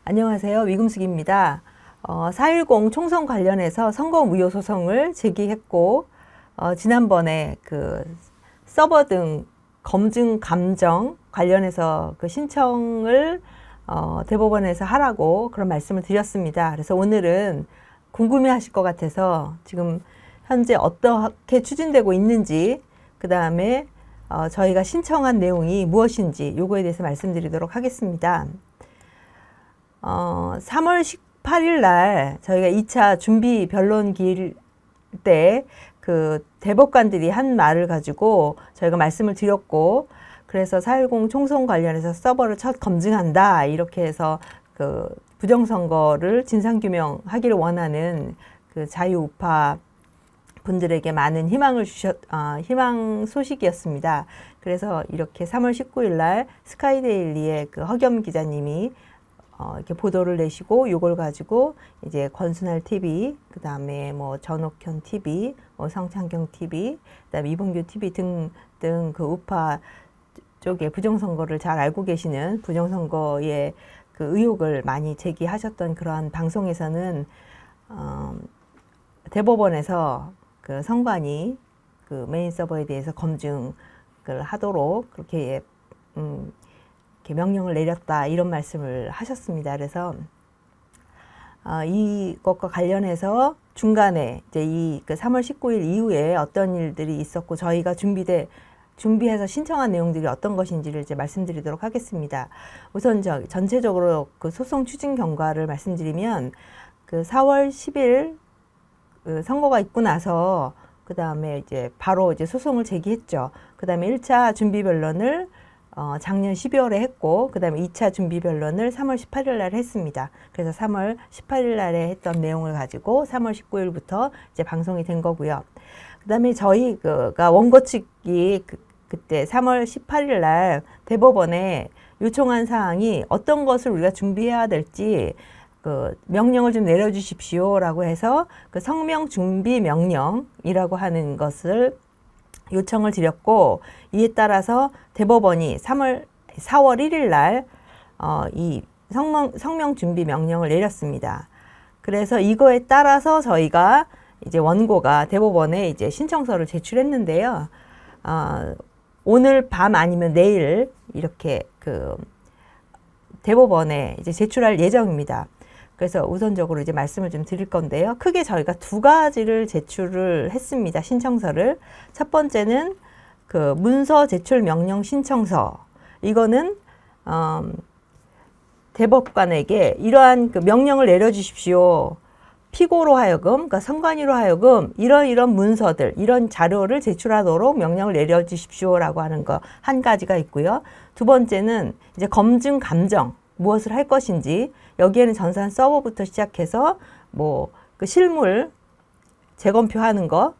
안녕하세요. 위금숙입니다. 4.10 총선 관련해서 선거무효 소송을 제기했고, 지난번에 그 서버 등 검증 감정 관련해서 그 신청을 대법원에서 하라고 그런 말씀을 드렸습니다. 그래서 오늘은 궁금해 하실 것 같아서 지금 현재 어떻게 추진되고 있는지, 그 다음에 저희가 신청한 내용이 무엇인지 요거에 대해서 말씀드리도록 하겠습니다. 3월 18일 날 저희가 2차 준비 변론기일 때 그 대법관들이 한 말을 가지고 저희가 말씀을 드렸고, 그래서 4.10 총선 관련해서 서버를 첫 검증한다 이렇게 해서 그 부정선거를 진상규명하기를 원하는 그 자유우파 분들에게 많은 희망을 희망 소식이었습니다. 그래서 이렇게 3월 19일 날 스카이데일리의 그 허겸 기자님이 이렇게 보도를 내시고, 요걸 가지고 이제 권순할 TV, 그 다음에 뭐 전옥현 TV, 뭐 성창경 TV, 그 다음에 이봉규 TV 등등 그 우파 쪽에 부정선거를 잘 알고 계시는 부정선거의 그 의혹을 많이 제기하셨던 그러한 방송에서는 대법원에서 그 선관위 그 메인 서버에 대해서 검증을 하도록 그렇게 이렇게 명령을 내렸다 이런 말씀을 하셨습니다. 그래서 이것과 관련해서 중간에 이제 그 3월 19일 이후에 어떤 일들이 있었고 저희가 준비해서 신청한 내용들이 어떤 것인지를 이제 말씀드리도록 하겠습니다. 우선 전체적으로 그 소송 추진 경과를 말씀드리면, 그 4월 10일 그 선거가 있고 나서 그 다음에 이제 바로 이제 소송을 제기했죠. 그 다음에 1차 준비 변론을 작년 12월에 했고, 그 다음에 2차 준비 변론을 3월 18일 날 했습니다. 그래서 3월 18일 날에 했던 내용을 가지고 3월 19일부터 이제 방송이 된 거고요. 그 다음에 저희가 원고 측이 그때 3월 18일 날 대법원에 요청한 사항이 어떤 것을 우리가 준비해야 될지 그 명령을 좀 내려주십시오라고 해서 그 성명 준비 명령이라고 하는 것을 요청을 드렸고, 이에 따라서 대법원이 4월 1일 날 이 성명 준비 명령을 내렸습니다. 그래서 이거에 따라서 저희가 이제 원고가 대법원에 이제 신청서를 제출했는데요. 오늘 밤 아니면 내일 이렇게 그 대법원에 이제 제출할 예정입니다. 그래서 우선적으로 이제 말씀을 좀 드릴 건데요. 크게 저희가 두 가지를 제출을 했습니다. 신청서를. 첫 번째는 그 문서 제출 명령 신청서. 이거는 대법관에게 이러한 그 명령을 내려주십시오. 피고로 하여금, 그러니까 선관위로 하여금 이런 문서들, 이런 자료를 제출하도록 명령을 내려주십시오라고 하는 거 한 가지가 있고요. 두 번째는 이제 검증 감정. 무엇을 할 것인지, 여기에는 전산 서버부터 시작해서 뭐 그 실물 재검표하는 거,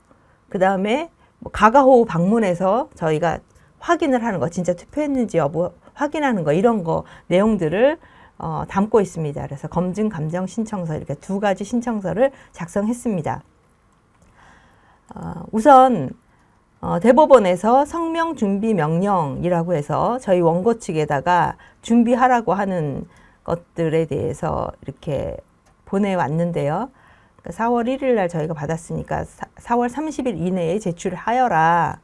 그 다음에 뭐 가가호 방문해서 저희가 확인을 하는 거, 진짜 투표했는지 여부 확인하는 거, 이런 거 내용들을 담고 있습니다. 그래서 검증 감정 신청서, 이렇게 두 가지 신청서를 작성했습니다. 우선 대법원에서 성명 준비 명령이라고 해서 저희 원고 측에다가 준비하라고 하는 것들에 대해서 이렇게 보내왔는데요. 4월 1일 날 저희가 받았으니까 4월 30일 이내에 제출하여라.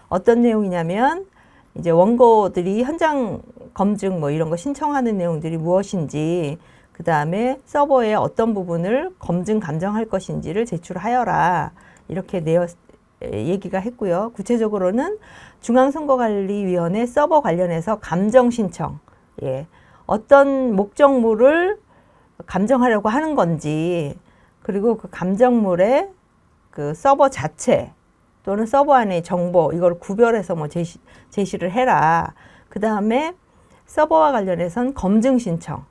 어떤 내용이냐면, 이제 원고들이 현장 검증 뭐 이런 거 신청하는 내용들이 무엇인지, 그 다음에 서버에 어떤 부분을 검증 감정할 것인지를 제출하여라. 이렇게 얘기가 했고요. 구체적으로는 중앙선거관리위원회 서버 관련해서 감정 신청, 어떤 목적물을 감정하려고 하는 건지, 그리고 그 감정물의 그 서버 자체 또는 서버 안의 정보, 이걸 구별해서 뭐 제시를 해라. 그 다음에 서버와 관련해서는 검증 신청,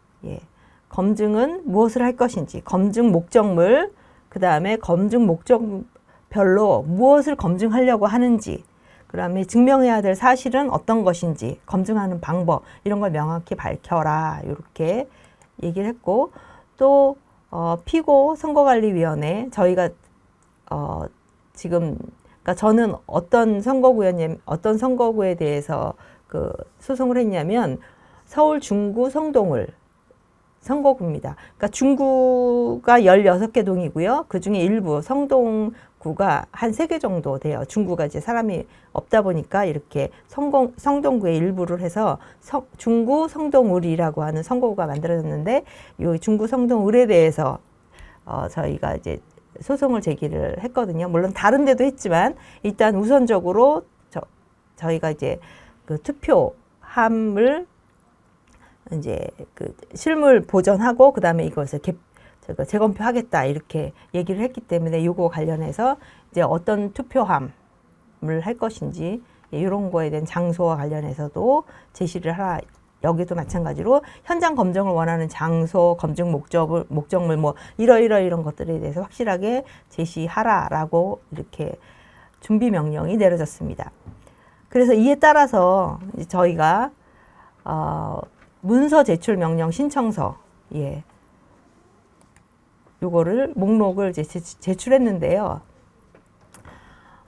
검증은 무엇을 할 것인지, 검증 목적물, 그 다음에 검증 목적별로 무엇을 검증하려고 하는지, 그 다음에 증명해야 될 사실은 어떤 것인지, 검증하는 방법, 이런 걸 명확히 밝혀라. 이렇게 얘기를 했고, 또 피고 선거관리위원회, 저희가 지금, 그러니까 저는 어떤 선거구에 대해서 그 소송을 했냐면, 서울 중구 성동을 선거구입니다. 그러니까 중구가 16개 동이고요. 그 중에 일부 성동구가 한 3개 정도 돼요. 중구가 이제 사람이 없다 보니까 이렇게 성동구의 일부를 해서 중구 성동을이라고 하는 선거구가 만들어졌는데, 이 중구 성동을에 대해서 저희가 이제 소송을 제기를 했거든요. 물론 다른 데도 했지만 일단 우선적으로 저희가 이제 그 투표함을 이제 그 실물 보전하고 그다음에 이것을 재검표하겠다 이렇게 얘기를 했기 때문에 이거 관련해서 이제 어떤 투표함을 할 것인지 이런 거에 대한 장소와 관련해서도 제시를 하라. 여기도 마찬가지로 현장 검증을 원하는 장소, 검증 목적물 뭐 이런 것들에 대해서 확실하게 제시하라라고 이렇게 준비 명령이 내려졌습니다. 그래서 이에 따라서 이제 저희가 문서 제출 명령 신청서, 예, 요거를 목록을 이제 제출했는데요.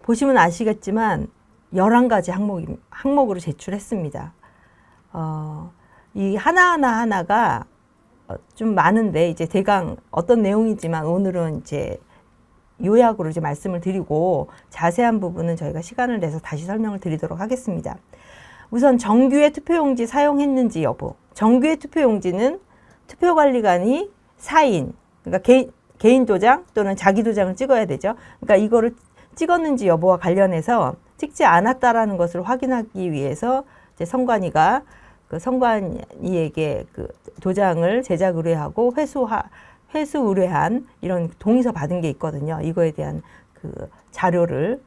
보시면 아시겠지만 11가지 항목으로 제출했습니다. 이 하나가 좀 많은데 이제 대강 어떤 내용이지만 오늘은 이제 요약으로 이제 말씀을 드리고 자세한 부분은 저희가 시간을 내서 다시 설명을 드리도록 하겠습니다. 우선 정규의 투표용지 사용했는지 여부. 정규의 투표용지는 투표관리관이 사인, 그러니까 개인 도장 또는 자기 도장을 찍어야 되죠. 그러니까 이거를 찍었는지 여부와 관련해서 찍지 않았다라는 것을 확인하기 위해서 이제 선관위가 그 선관위에게 그 도장을 제작 의뢰하고 회수 의뢰한 이런 동의서 받은 게 있거든요. 이거에 대한 그 자료를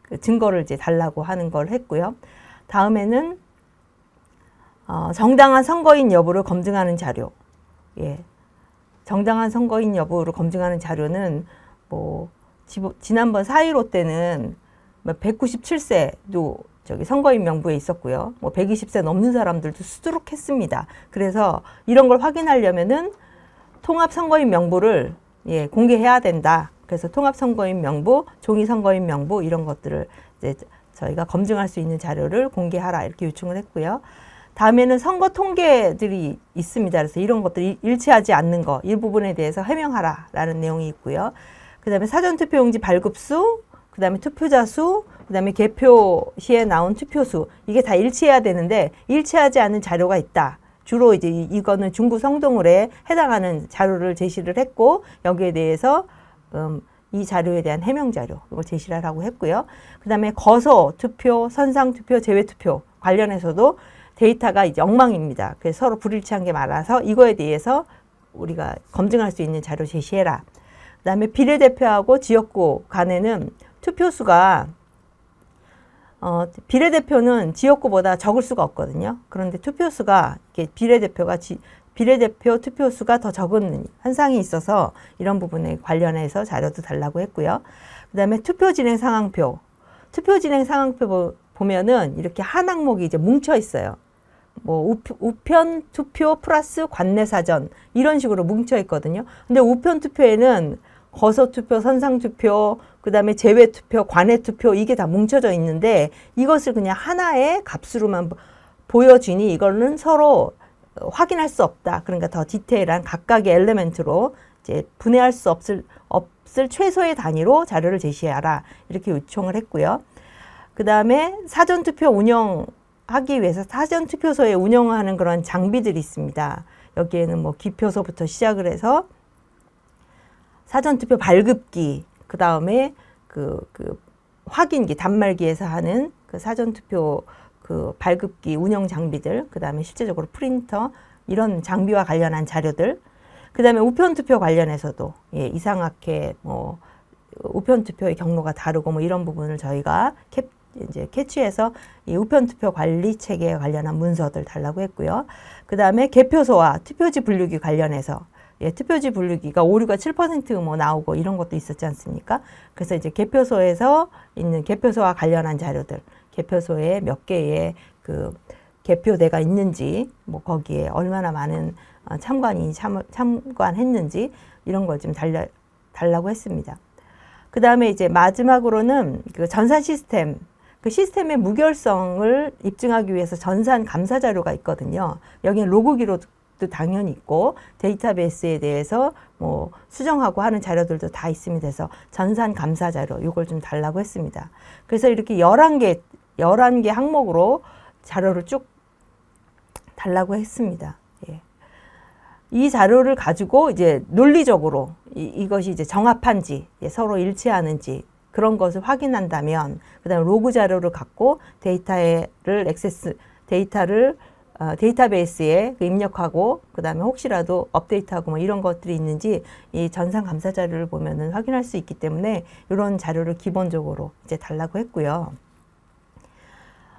그 증거를 이제 달라고 하는 걸 했고요. 다음에는 정당한 선거인 여부를 검증하는 자료. 예. 정당한 선거인 여부를 검증하는 자료는 뭐 지난번 4.15 때는 197세도 저기 선거인 명부에 있었고요. 뭐 120세 넘는 사람들도 수두룩했습니다. 그래서 이런 걸 확인하려면은 통합 선거인 명부를 예, 공개해야 된다. 그래서 통합 선거인 명부, 종이 선거인 명부 이런 것들을 이제 저희가 검증할 수 있는 자료를 공개하라 이렇게 요청을 했고요. 다음에는 선거 통계들이 있습니다. 그래서 이런 것들이 일치하지 않는 거 일부분에 대해서 해명하라라는 내용이 있고요. 그다음에 사전투표용지 발급수, 그다음에 투표자 수, 그다음에 개표 시에 나온 투표수 이게 다 일치해야 되는데 일치하지 않는 자료가 있다. 주로 이제 이거는 중구 성동을에 해당하는 자료를 제시를 했고 여기에 대해서 이 자료에 대한 해명 자료 이걸 제시를 하라고 했고요. 그다음에 거소 투표, 선상 투표, 제외 투표 관련해서도 데이터가 이제 엉망입니다. 그래서 서로 불일치한 게 많아서 이거에 대해서 우리가 검증할 수 있는 자료 제시해라. 그다음에 비례대표하고 지역구 간에는 투표수가 비례대표는 지역구보다 적을 수가 없거든요. 그런데 투표수가 이렇게 비례대표 투표수가 더 적은 현상이 있어서 이런 부분에 관련해서 자료도 달라고 했고요. 그다음에 투표 진행 상황표 보면은 이렇게 한 항목이 이제 뭉쳐 있어요. 뭐 우편 투표 플러스 관내 사전 이런 식으로 뭉쳐 있거든요. 근데 우편 투표에는 거소 투표, 선상 투표, 그다음에 제외 투표, 관내 투표 이게 다 뭉쳐져 있는데 이것을 그냥 하나의 값으로만 보여주니 이거는 서로 확인할 수 없다. 그러니까 더 디테일한 각각의 엘리멘트로 이제 분해할 수 없을 최소의 단위로 자료를 제시하라 이렇게 요청을 했고요. 그다음에 사전 투표 운영하기 위해서 사전 투표소에 운영하는 그런 장비들이 있습니다. 여기에는 뭐 기표소부터 시작을 해서 사전투표 발급기, 그 다음에 그 확인기, 단말기에서 하는 그 사전투표 그 발급기 운영 장비들, 그 다음에 실제적으로 프린터, 이런 장비와 관련한 자료들, 그 다음에 우편투표 관련해서도, 예, 이상하게 뭐, 우편투표의 경로가 다르고 뭐 이런 부분을 저희가 캐치해서 이 우편투표 관리 체계에 관련한 문서들 달라고 했고요. 그 다음에 개표소와 투표지 분류기 관련해서 예, 투표지 분류기가 오류가 7% 뭐 나오고 이런 것도 있었지 않습니까? 그래서 이제 개표소에서 있는 개표소와 관련한 자료들, 개표소에 몇 개의 그 개표대가 있는지, 뭐 거기에 얼마나 많은 참관인이 참관했는지 이런 걸 좀 달라고 했습니다. 그 다음에 이제 마지막으로는 그 전산 시스템, 그 시스템의 무결성을 입증하기 위해서 전산 감사 자료가 있거든요. 여기는 로그 기록도 도 당연히 있고 데이터베이스에 대해서 뭐 수정하고 하는 자료들도 다 있습니다. 그래서 전산 감사 자료 이걸 좀 달라고 했습니다. 그래서 이렇게 11개 항목으로 자료를 쭉 달라고 했습니다. 예. 이 자료를 가지고 이제 논리적으로 이것이 이제 정합한지 서로 일치하는지 그런 것을 확인한다면 그다음에 로그 자료를 갖고 데이터를 데이터베이스에 입력하고 그다음에 혹시라도 업데이트하고 뭐 이런 것들이 있는지 이 전산 감사 자료를 보면은 확인할 수 있기 때문에 이런 자료를 기본적으로 이제 달라고 했고요.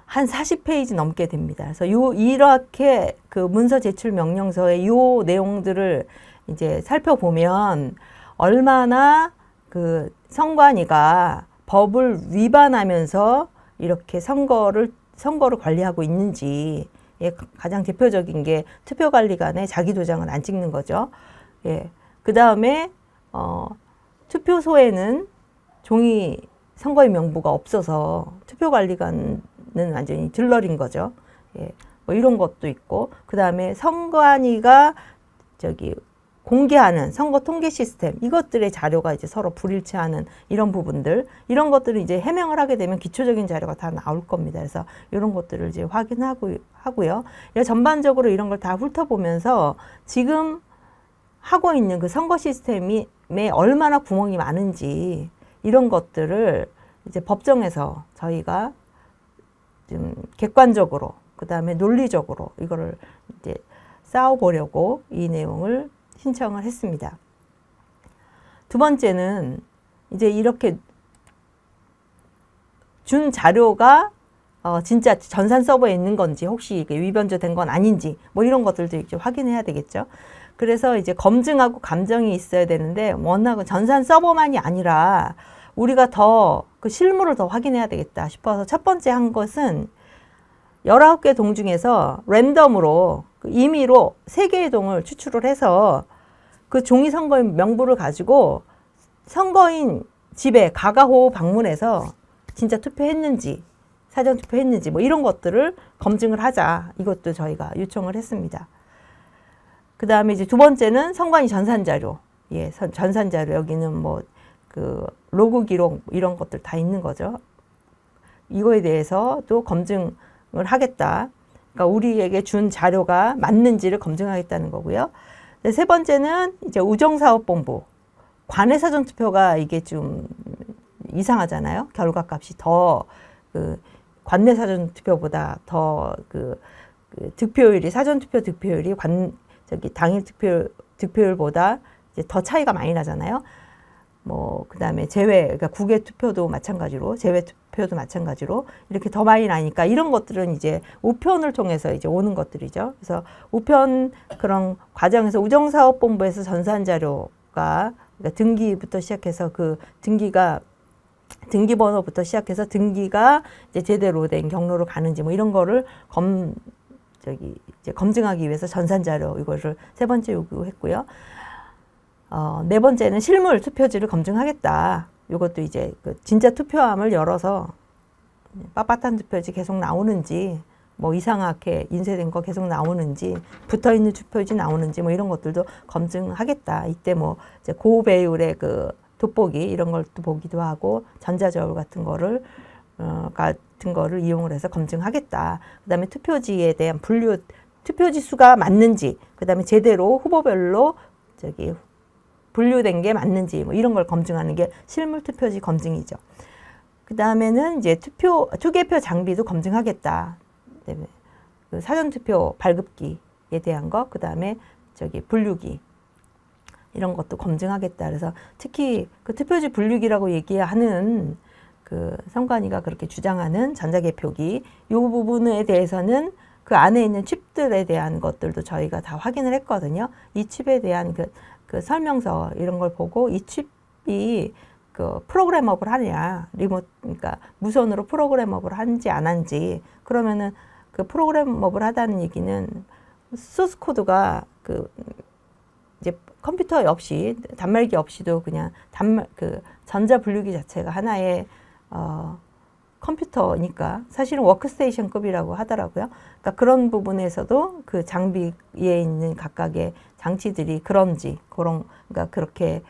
한 40페이지 넘게 됩니다. 그래서 이렇게 그 문서 제출 명령서의 요 내용들을 이제 살펴보면 얼마나 그 선관위가 법을 위반하면서 이렇게 선거를 관리하고 있는지, 예, 가장 대표적인 게 투표관리관에 자기 도장을 안 찍는 거죠. 예, 그 다음에 투표소에는 종이 선거인 명부가 없어서 투표관리관은 완전히 들러린 거죠. 예, 뭐 이런 것도 있고, 그 다음에 선관위가 공개하는 선거 통계 시스템, 이것들의 자료가 이제 서로 불일치하는 이런 부분들, 이런 것들을 이제 해명을 하게 되면 기초적인 자료가 다 나올 겁니다. 그래서 이런 것들을 이제 하고요. 전반적으로 이런 걸 다 훑어보면서 지금 하고 있는 그 선거 시스템에 얼마나 구멍이 많은지 이런 것들을 이제 법정에서 저희가 좀 객관적으로, 그 다음에 논리적으로 이거를 이제 싸워보려고 이 내용을 신청을 했습니다. 두 번째는 이제 이렇게 준 자료가 진짜 전산 서버에 있는 건지 혹시 이게 위변조된 건 아닌지 뭐 이런 것들도 이제 확인해야 되겠죠. 그래서 이제 검증하고 감정이 있어야 되는데 워낙 전산 서버만이 아니라 우리가 더 그 실물을 더 확인해야 되겠다 싶어서 첫 번째 한 것은 19개 동 중에서 랜덤으로 임의로 3개의 동을 추출을 해서 그 종이 선거인 명부를 가지고 선거인 집에 가가호 방문해서 진짜 투표했는지 사전 투표했는지 뭐 이런 것들을 검증을 하자. 이것도 저희가 요청을 했습니다. 그 다음에 이제 두 번째는 선관위 전산자료. 예, 전산자료. 여기는 뭐 그 로그 기록 이런 것들 다 있는 거죠. 이거에 대해서도 검증을 하겠다. 그러니까 우리에게 준 자료가 맞는지를 검증하겠다는 거고요. 세 번째는 이제 우정사업본부. 관내 사전투표가 이게 좀 이상하잖아요. 결과값이 더 관내 사전투표보다 더 득표율이 사전투표 득표율이 당일 득표율보다 이제 더 차이가 많이 나잖아요. 뭐 그다음에 그러니까 국외 투표도 마찬가지로 제외 투표도 마찬가지로 이렇게 더 많이 나니까 이런 것들은 이제 우편을 통해서 이제 오는 것들이죠. 그래서 우편 그런 과정에서 우정사업본부에서 전산자료가 그러니까 등기부터 시작해서 그 등기번호부터 시작해서 등기가 이제 제대로 된 경로로 가는지 뭐 이런 거를 이제 검증하기 위해서 전산자료 이거를 세 번째 요구했고요. 네 번째는 실물 투표지를 검증하겠다. 이것도 이제 진짜 투표함을 열어서 빳빳한 투표지 계속 나오는지 뭐 이상하게 인쇄된 거 계속 나오는지 붙어있는 투표지 나오는지 뭐 이런 것들도 검증하겠다. 이때 뭐 이제 고배율의 그 돋보기 이런 걸 또 보기도 하고 전자저울 같은 거를 이용을 해서 검증하겠다. 그다음에 투표지에 대한 투표지 수가 맞는지, 그다음에 제대로 후보별로 분류된 게 맞는지 뭐 이런 걸 검증하는 게 실물 투표지 검증이죠. 그다음에는 이제 투개표 장비도 검증하겠다. 그 사전투표 발급기에 대한 거, 그다음에 분류기 이런 것도 검증하겠다. 그래서 특히 그 투표지 분류기라고 얘기하는 그 선관위가 그렇게 주장하는 전자개표기 이 부분에 대해서는 그 안에 있는 칩들에 대한 것들도 저희가 다 확인을 했거든요. 이 칩에 대한 그 설명서 이런 걸 보고 이 칩이 그 프로그래머블 하느냐, 그러니까 무선으로 프로그래머블 하는지 안 하는지, 그러면은 그 프로그래머블 하다는 얘기는 소스 코드가 이제 컴퓨터 없이 단말기 없이도 그냥 전자 분류기 자체가 하나의 컴퓨터니까 사실은 워크스테이션급이라고 하더라고요. 그러니까 그런 부분에서도 그 장비에 있는 각각의 장치들이 그런지 그러니까 그렇게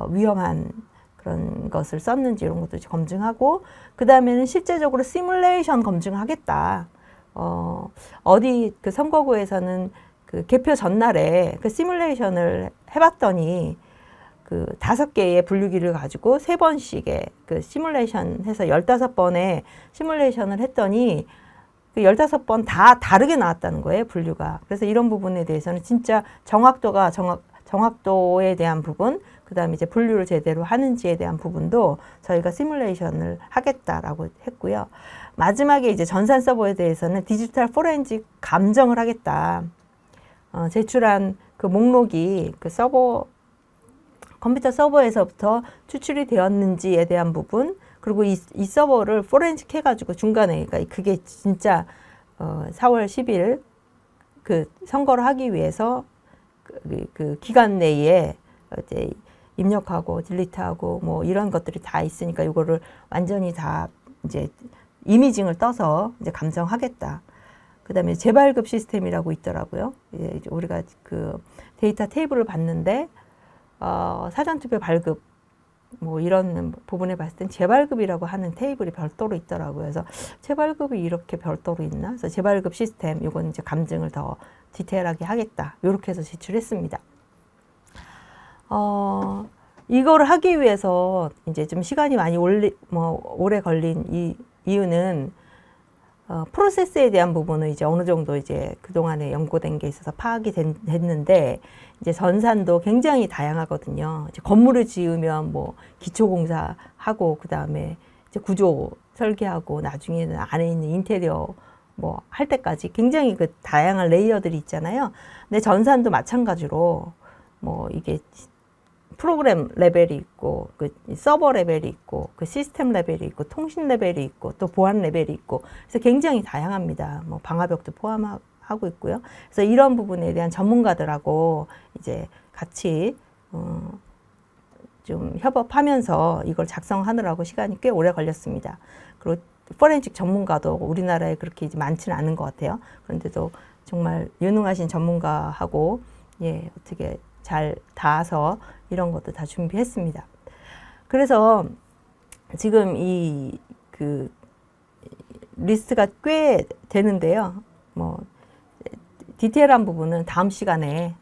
위험한 그런 것을 썼는지 이런 것도 검증하고, 그 다음에는 실제적으로 시뮬레이션 검증하겠다. 어디 그 선거구에서는 그 개표 전날에 그 시뮬레이션을 해봤더니 그 5개의 분류기를 가지고 3번씩의 그 시뮬레이션 해서 15번의 시뮬레이션을 했더니 그 15번 다 다르게 나왔다는 거예요, 분류가. 그래서 이런 부분에 대해서는 진짜 정확도에 대한 부분, 그 다음에 이제 분류를 제대로 하는지에 대한 부분도 저희가 시뮬레이션을 하겠다라고 했고요. 마지막에 이제 전산 서버에 대해서는 디지털 포렌식 감정을 하겠다. 제출한 그 목록이 그 컴퓨터 서버에서부터 추출이 되었는지에 대한 부분, 그리고 이 서버를 포렌식 해가지고 중간에, 그러니까 그게 진짜 4월 10일 그 선거를 하기 위해서 그 기간 내에 이제 입력하고 딜리트하고 뭐 이런 것들이 다 있으니까 이거를 완전히 다 이제 이미징을 떠서 이제 감정하겠다. 그 다음에 재발급 시스템이라고 있더라고요. 이제 우리가 그 데이터 테이블을 봤는데 사전투표 발급 뭐 이런 부분에 봤을 땐 재발급이라고 하는 테이블이 별도로 있더라고요. 그래서 재발급이 이렇게 별도로 있나? 그래서 재발급 시스템 요건 이제 감증을 더 디테일하게 하겠다. 이렇게 해서 제출했습니다. 이거를 하기 위해서 이제 좀 시간이 많이 오래 걸린 이유는 프로세스에 대한 부분은 이제 어느 정도 이제 그동안에 연구된 게 있어서 파악이 됐는데, 이제 전산도 굉장히 다양하거든요. 이제 건물을 지으면 뭐 기초공사하고, 그 다음에 이제 구조 설계하고, 나중에는 안에 있는 인테리어 뭐 할 때까지 굉장히 그 다양한 레이어들이 있잖아요. 근데 전산도 마찬가지로 뭐 이게 프로그램 레벨이 있고, 그 서버 레벨이 있고, 그 시스템 레벨이 있고, 통신 레벨이 있고, 또 보안 레벨이 있고, 그래서 굉장히 다양합니다. 뭐 방화벽도 포함하고 있고요. 그래서 이런 부분에 대한 전문가들하고 이제 같이 좀 협업하면서 이걸 작성하느라고 시간이 꽤 오래 걸렸습니다. 그리고 포렌식 전문가도 우리나라에 그렇게 이제 많지는 않은 것 같아요. 그런데도 정말 유능하신 전문가하고 어떻게 잘 닿아서 이런 것도 다 준비했습니다. 그래서 지금 그 리스트가 꽤 되는데요. 뭐 디테일한 부분은 다음 시간에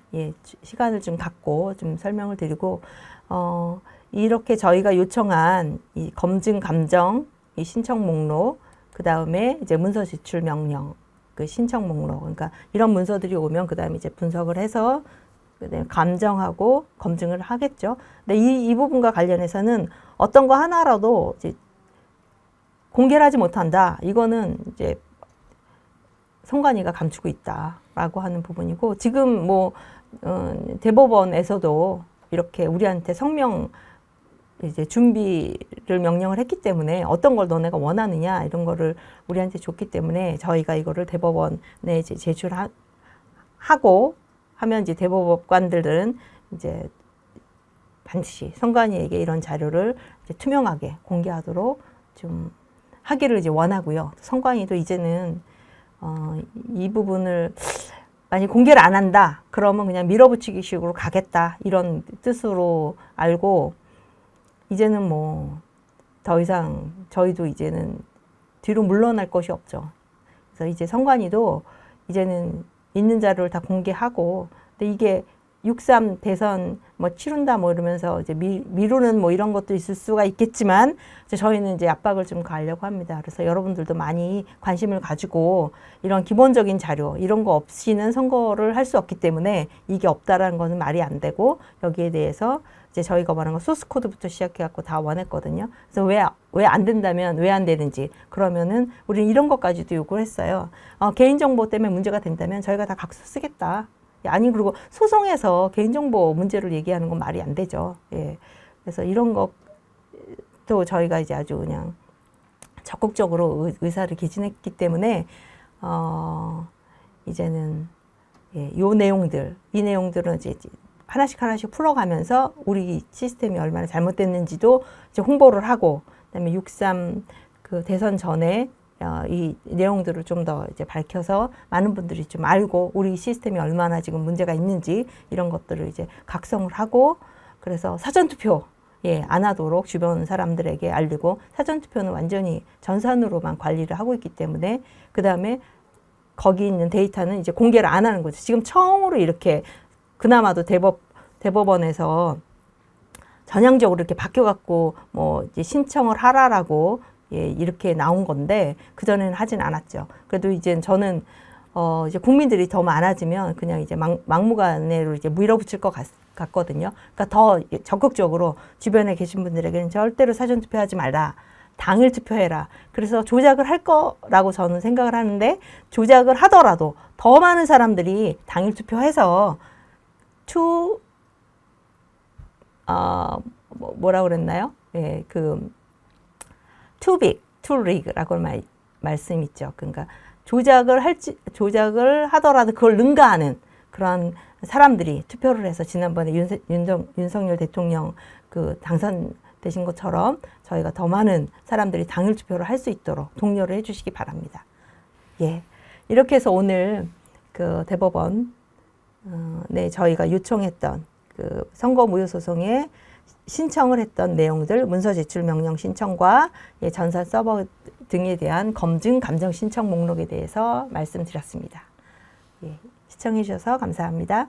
시간을 좀 갖고 좀 설명을 드리고, 이렇게 저희가 요청한 이 검증 감정, 이 신청 목록, 그 다음에 이제 문서 제출 명령, 그 신청 목록, 그러니까 이런 문서들이 오면 그 다음에 이제 분석을 해서 감정하고 검증을 하겠죠. 근데 이 부분과 관련해서는 어떤 거 하나라도 이제 공개를 하지 못한다. 이거는 이제 선관위가 감추고 있다라고 하는 부분이고, 지금 뭐 대법원에서도 이렇게 우리한테 성명 이제 준비를 명령을 했기 때문에 어떤 걸 너네가 원하느냐 이런 거를 우리한테 줬기 때문에 저희가 이거를 대법원에 이제 제출하고 하면 이제 대법관들은 이제 반드시 선관위에게 이런 자료를 이제 투명하게 공개하도록 좀 하기를 이제 원하고요. 선관위도 이제는 이 부분을 만약 공개를 안 한다 그러면 그냥 밀어붙이기 식으로 가겠다 이런 뜻으로 알고, 이제는 뭐 더 이상 저희도 이제는 뒤로 물러날 것이 없죠. 그래서 이제 선관위도 이제는 있는 자료를 다 공개하고, 근데 이게 6.3 대선 뭐 치른다 뭐 이러면서 이제 미루는 뭐 이런 것도 있을 수가 있겠지만, 이제 저희는 이제 압박을 좀 가하려고 합니다. 그래서 여러분들도 많이 관심을 가지고 이런 기본적인 자료 이런 거 없이는 선거를 할 수 없기 때문에 이게 없다라는 것은 말이 안 되고, 여기에 대해서 이제 저희가 말하는 거 소스 코드부터 시작해갖고 다 원했거든요. 그래서 왜 안 된다면 왜 안 되는지, 그러면은 우리는 이런 것까지도 요구를 했어요. 개인정보 때문에 문제가 된다면 저희가 다 각서 쓰겠다. 아니, 그리고 소송에서 개인정보 문제를 얘기하는 건 말이 안 되죠. 예. 그래서 이런 것도 저희가 이제 아주 그냥 적극적으로 의사를 개진했기 때문에, 이제는 요 내용들, 이 내용들은 이제 하나씩 풀어가면서 우리 시스템이 얼마나 잘못됐는지도 이제 홍보를 하고, 그다음에 6.3 그 대선 전에 이 내용들을 좀 더 이제 밝혀서 많은 분들이 좀 알고 우리 시스템이 얼마나 지금 문제가 있는지 이런 것들을 이제 각성을 하고 그래서 사전투표 안 하도록 주변 사람들에게 알리고 사전투표는 완전히 전산으로만 관리를 하고 있기 때문에 그 다음에 거기 있는 데이터는 이제 공개를 안 하는 거죠. 지금 처음으로 이렇게 그나마도 대법원에서 전향적으로 이렇게 바뀌어갖고 뭐 이제 신청을 하라라고 이렇게 나온 건데 그전에는 하진 않았죠. 그래도 이제 저는 이제 국민들이 더 많아지면 그냥 이제 막무가내로 이제 밀어붙일 것 같거든요. 그러니까 더 적극적으로 주변에 계신 분들에게는 절대로 사전투표하지 말라. 당일 투표해라. 그래서 조작을 할 거라고 저는 생각을 하는데 조작을 하더라도 더 많은 사람들이 당일 투표해서 뭐라 그랬나요? too big, too rig라고 말씀 있죠. 그러니까 조작을 하더라도 그걸 능가하는 그런 사람들이 투표를 해서 지난번에 윤석열 대통령 그 당선되신 것처럼 저희가 더 많은 사람들이 당일 투표를 할 수 있도록 독려를 해주시기 바랍니다. 이렇게 해서 오늘 그 대법원 저희가 요청했던 그 선거무효소송에 신청을 했던 내용들, 문서 제출 명령 신청과 전산 서버 등에 대한 검증 감정 신청 목록에 대해서 말씀드렸습니다. 시청해 주셔서 감사합니다.